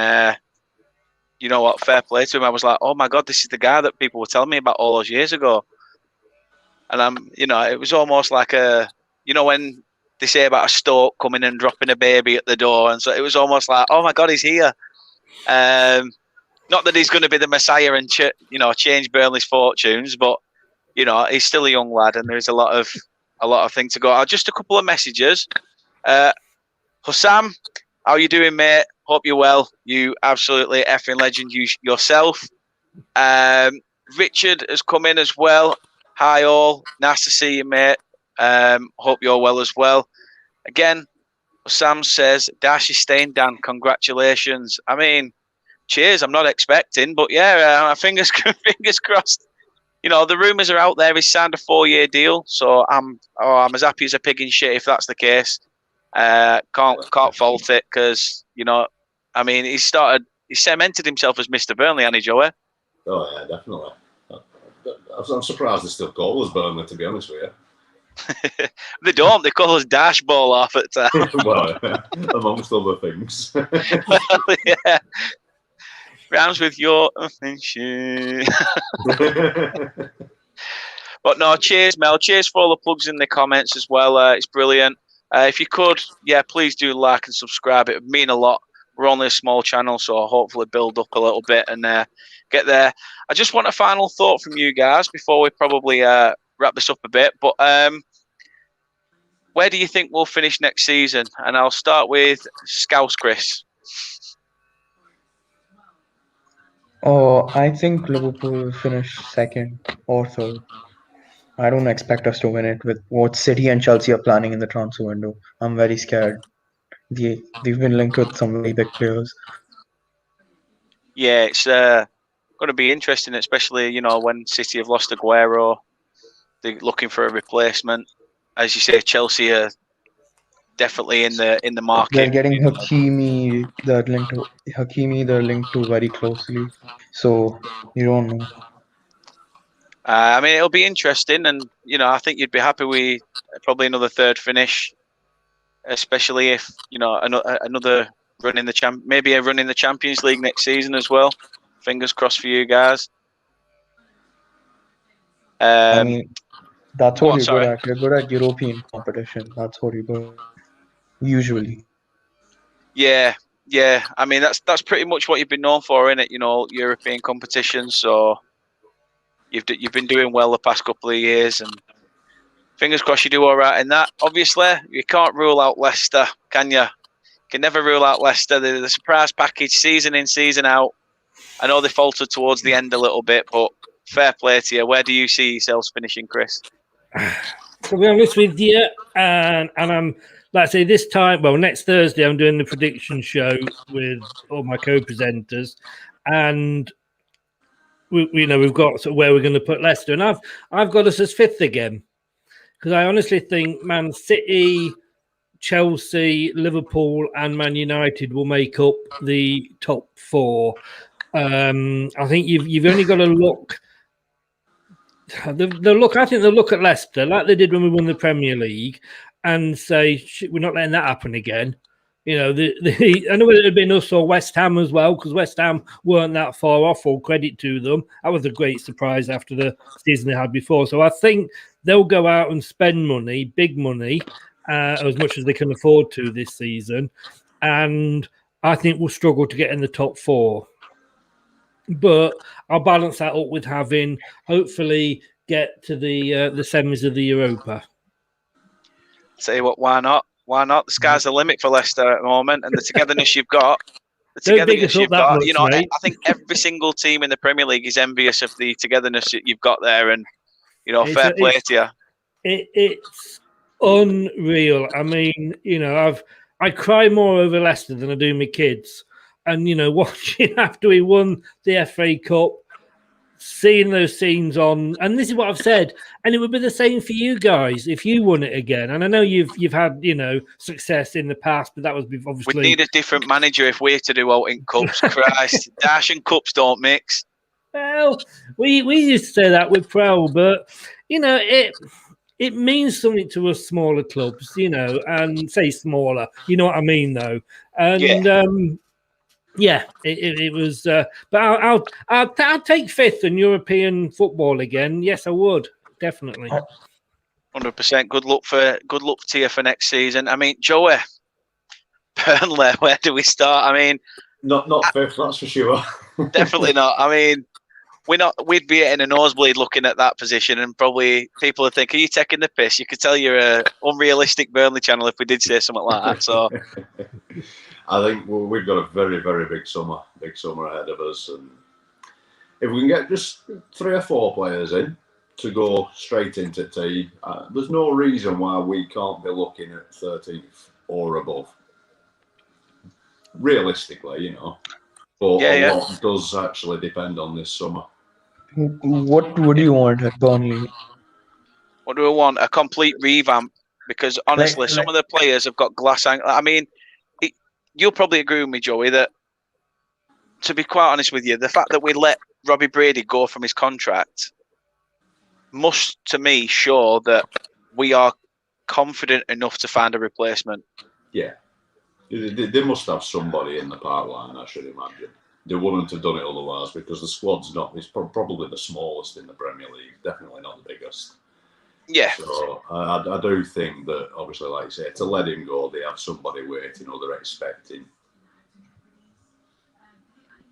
you know what? Fair play to him. I was like, oh my God, this is the guy that people were telling me about all those years ago. And it was almost like when they say about a Stoke coming and dropping a baby at the door. And so it was almost like, oh my God, he's here. Not that he's going to be the Messiah and change Burnley's fortunes, but he's still a young lad, and there's a lot of things to go. Just a couple of messages. Hussam, how you doing, mate? Hope you're well. You absolutely effing legend yourself. Richard has come in as well. Hi all, nice to see you, mate. Hope you're well as well. Again, Sam says, Dash is staying, Dan. Congratulations. I mean, cheers. I'm not expecting, but yeah, fingers crossed. The rumours are out there. He's signed a 4-year deal, so I'm as happy as a pig in shit if that's the case. Can't fault it because he cemented himself as Mr. Burnley, hasn't he, Joey? Oh yeah, definitely. I'm surprised they still call us Burnley, to be honest with you. They don't. They call us Dash Ball off at time. Well, amongst other things. Well, yeah. Rounds with your shit. But no, cheers, Mel. Cheers for all the plugs in the comments as well. It's brilliant. If you could, please do like and subscribe. It would mean a lot. We're only a small channel, so hopefully build up a little bit and get there. I just want a final thought from you guys before we probably wrap this up a bit. But where do you think we'll finish next season? And I'll start with Scouse Chris. Oh, I think Liverpool will finish second or third. I don't expect us to win it with what City and Chelsea are planning in the transfer window. I'm very scared. They've been linked with some very big players. Yeah, it's going to be interesting, especially when City have lost Aguero. They're looking for a replacement. As you say, Chelsea are definitely in the market. They're getting Hakimi. They're linked to very closely. So you don't know. I mean, it'll be interesting, and I think you'd be happy with probably another third finish, especially if another run in maybe a run in the Champions League next season as well. Fingers crossed for you guys. I mean, that's what you're sorry. good at. You're good at European competition. That's what you're good at. Usually. Yeah. I mean, that's pretty much what you've been known for, isn't it? European competitions. So you've been doing well the past couple of years, and fingers crossed you do all right in that. Obviously, you can't rule out Leicester, can you? You can never rule out Leicester. The surprise package, season in, season out. I know they faltered towards the end a little bit, but fair play to you. Where do you see yourselves finishing, Chris? To be honest with you, and I'm like I say this time. Well, next Thursday I'm doing the prediction show with all my co-presenters, and we've got sort of where we're going to put Leicester, and I've got us as fifth again because I honestly think Man City, Chelsea, Liverpool, and Man United will make up the top four. I think you've only got to look. I think they'll look at Leicester like they did when we won the Premier League and say, we're not letting that happen again. I know it would have been us or West Ham as well, because West Ham weren't that far off, all credit to them. That was a great surprise after the season they had before. So I think they'll go out and spend money, big money, as much as they can afford to this season. And I think we'll struggle to get in the top four. But I'll balance that up with having hopefully get to the semis of the Europa. Tell you what, why not? Why not? The sky's the limit for Leicester at the moment, and the togetherness you've got. Don't big us up that much, you know, mate. I think every single team in the Premier League is envious of the togetherness that you've got there, and you know, fair play to you. It's unreal. I mean, you know, I cry more over Leicester than I do my kids, and you know, watching after we won the FA Cup, seeing those scenes on, and this is what I've said, and it would be the same for you guys if you won it again. And I know you've had, you know, success in the past, but that was obviously. We'd need a different manager if we're to do out in cups. Christ, Dash and cups don't mix. Well, we used to say that with Pro, but you know, it means something to us smaller clubs, you know, and say smaller, you know what I mean, though, and yeah, it was. But I'll take fifth in European football again. Yes, I would definitely. 100%. Good luck to you for next season. I mean, Joey, Burnley. Where do we start? I mean, not fifth, that's for sure. Definitely not. I mean, we'd be in a nosebleed looking at that position, and probably people would think, "Are you taking the piss?" You could tell you're a unrealistic Burnley channel if we did say something like that. So. I think we've got a very, very big summer ahead of us, and if we can get just 3 or 4 players in to go straight into team, there's no reason why we can't be looking at 13th or above. Realistically, you know, but a lot does actually depend on this summer. What do you want at Burnley? What do we want? A complete revamp, because honestly, some of the players have got glass. I mean. You'll probably agree with me, Joey, that, to be quite honest with you, the fact that we let Robbie Brady go from his contract must, to me, show that we are confident enough to find a replacement. Yeah. They must have somebody in the pipeline, I should imagine. They wouldn't have done it otherwise, because the squad's it's probably the smallest in the Premier League, definitely not the biggest. Yeah. So I do think that, obviously, like you say, to let him go, they have somebody waiting or they're expecting.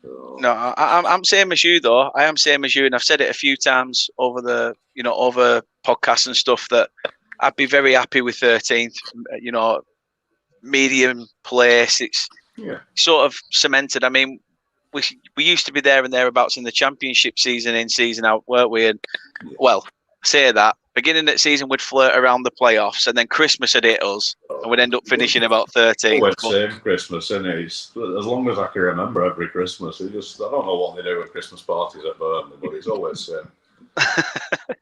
So. No, I'm same as you, though. I am same as you, and I've said it a few times over podcasts and stuff, that I'd be very happy with 13th. You know, medium place. It's sort of cemented. I mean, we used to be there and thereabouts in the Championship season in, season out, weren't we? And well, say that. Beginning of the season, we'd flirt around the playoffs, and then Christmas had hit us, and we'd end up finishing about 13th. Always same Christmas, isn't it? As long as I can remember, every Christmas, I don't know what they do at Christmas parties at Burnley, but it's always the same.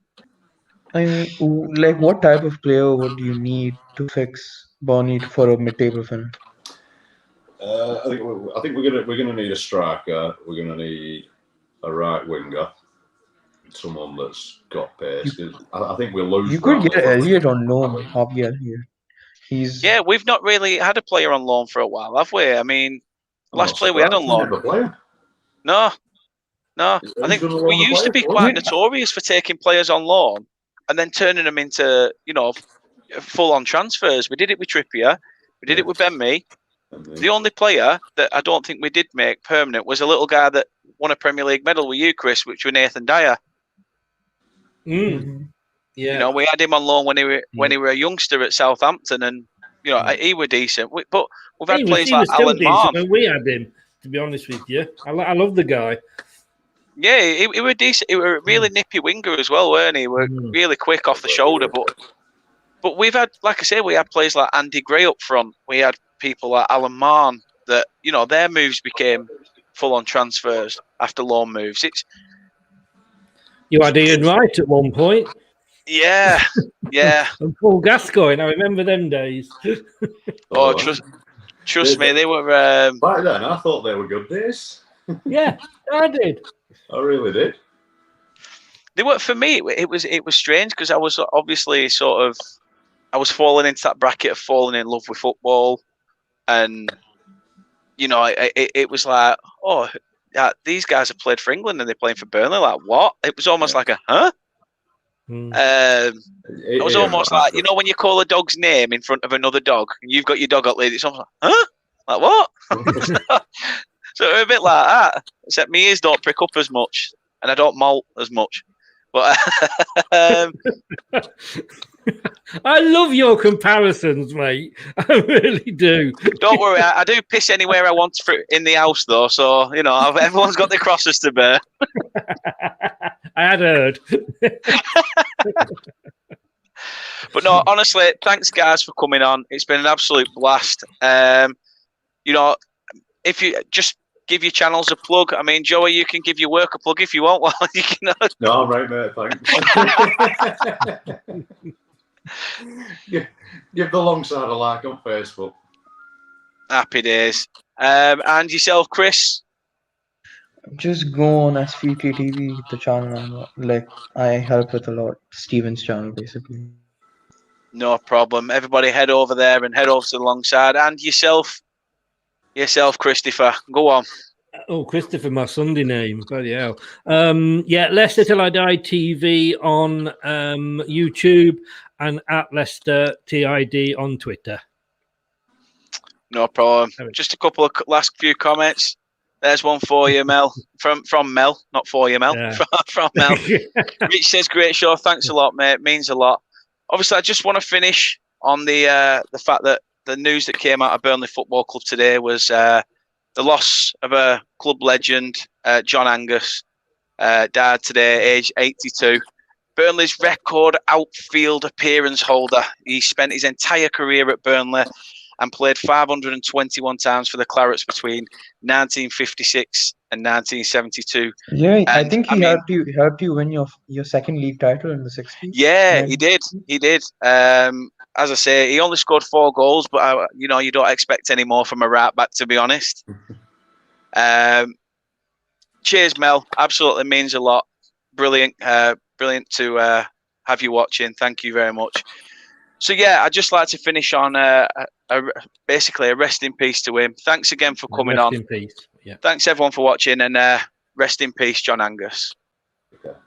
I mean, like, what type of player would you need to fix Burnley for a mid-table finish? I think we're gonna need a striker. We're gonna need a right winger. Someone that's got pace. I think we'll lose. You could get Elliot on loan, Harvey Elliott. Yeah, we've not really had a player on loan for a while, have we? I mean, last player we had on loan. No. I think we used to be quite notorious for taking players on loan and then turning them into, you know, full-on transfers. We did it with Trippier. We did it with Ben Mee. The only player that I don't think we did make permanent was a little guy that won a Premier League medal with you, Chris, which was Nathan Dyer. Mm. Yeah, you know, we had him on loan when he were a youngster at Southampton, and you know he was decent. But we've had players like Alan Marr. When we had him, to be honest with you, I love the guy. Yeah, he was decent. He was a really nippy winger as well, weren't he? We're really quick off the shoulder. But we've had, like I say, we had players like Andy Gray up front. We had people like Alan Marr that, you know, their moves became full-on transfers after loan moves. You had Ian Wright at one point. Yeah. And Paul Gascoigne, I remember them days. Trust me, they were. Back then, I thought they were good days. Yeah, I did. I really did. They were, for me. It was strange because I was obviously I was falling into that bracket of falling in love with football, and you know, it was like, oh. Yeah, these guys have played for England and they're playing for Burnley. Like, what? It was almost like a, huh? It was almost like, you know, when you call a dog's name in front of another dog and you've got your dog out there, it's almost like, huh? Like, what? So a bit like that, except my ears don't prick up as much and I don't molt as much. But I love your comparisons, mate. I really do. Don't worry, I do piss anywhere I want for in the house, though. So you know, everyone's got their crosses to bear. I had heard. But no, honestly, thanks guys for coming on. It's been an absolute blast. You know, if you just give your channels a plug. I mean, Joey, you can give your work a plug if you want. Well, you can. No, right, mate. Thanks. give the long side a like on Facebook. Happy days. And yourself, Chris? Just go on SVT the channel. I help with a lot. Steven's channel, basically. No problem. Everybody head over there and head over to the long side. And yourself, Christopher. Go on. Oh, Christopher, my Sunday name. Bloody hell. Yeah, Leicester Till I Die TV on YouTube and at Leicester TID on Twitter. No problem. Just a couple of last few comments. There's one for you, Mel. From Mel, not for you, Mel. Yeah. From Mel. Rich says, "Great show. Thanks a lot, mate. Means a lot." Obviously, I just want to finish on the fact that the news that came out of Burnley Football Club today was the loss of a club legend, John Angus, died today, aged 82. Burnley's record outfield appearance holder. He spent his entire career at Burnley and played 521 times for the Clarets between 1956 and 1972. Yeah, and I think he helped you win your second league title in the 60s. Yeah, he did. He did. As I say, he only scored 4 goals, but you don't expect any more from a right back, to be honest. Cheers, Mel. Absolutely means a lot. Brilliant, brilliant to have you watching. Thank you very much. So yeah, I'd just like to finish on basically a rest in peace to him. Thanks again for coming on. Rest in peace. Yeah. Thanks everyone for watching, and rest in peace, John Angus. Okay.